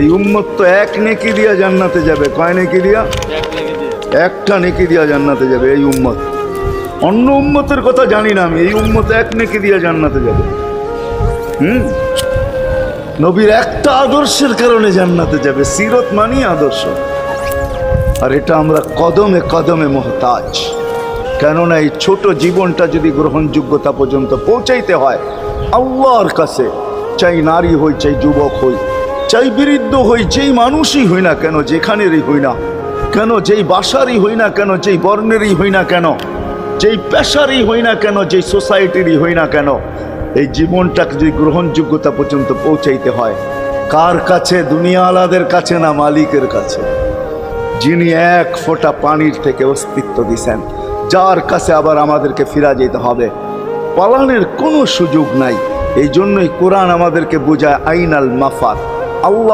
এই উম্মত তো এক নেকি দিয়া জান্নাতে যাবে। কয় নেকি দিয়া? একটা নেকি দিয়া জান্নাতে যাবে এই উম্মত। অন্য উম্মতের কথা জানি না আমি, এই উম্মত এক নেকি দিয়া জান্নাতে যাবে। নবীর একটা আদর্শের কারণে জান্নাতে যাবে। সিরত মানি আদর্শ। আর এটা আমরা কদমে কদমে মুহতাজ। কেননা এই ছোট জীবনটা যদি গ্রহণযোগ্যতা পর্যন্ত পৌঁছাইতে হয় আল্লাহর কাছে, চাই নারী হই, চাই যুবক হই, চাই বৃদ্ধ হই, যেই মানুষই হই না কেন, যেখানেরই হই না কেন, যেই বাসারই হই না কেন, যেই বর্ণেরই হই না কেন, যেই পেশারই হই না কেন, যেই সোসাইটিরই হই না কেন, এই জীবনটাকে যদি গ্রহণযোগ্যতা পর্যন্ত পৌঁছাইতে হয় কার কাছে? দুনিয়া আলাদের কাছে না, মালিকের কাছে, যিনি এক ফোঁটা পানির থেকে অস্তিত্ব দিছেন, যার কাছে আবার আমাদেরকে ফিরা যেতে হবে। পালানের কোনো সুযোগ নাই। এই জন্যই কোরআন আমাদেরকে বোঝায় আইনাল মাফার। আল্লাহ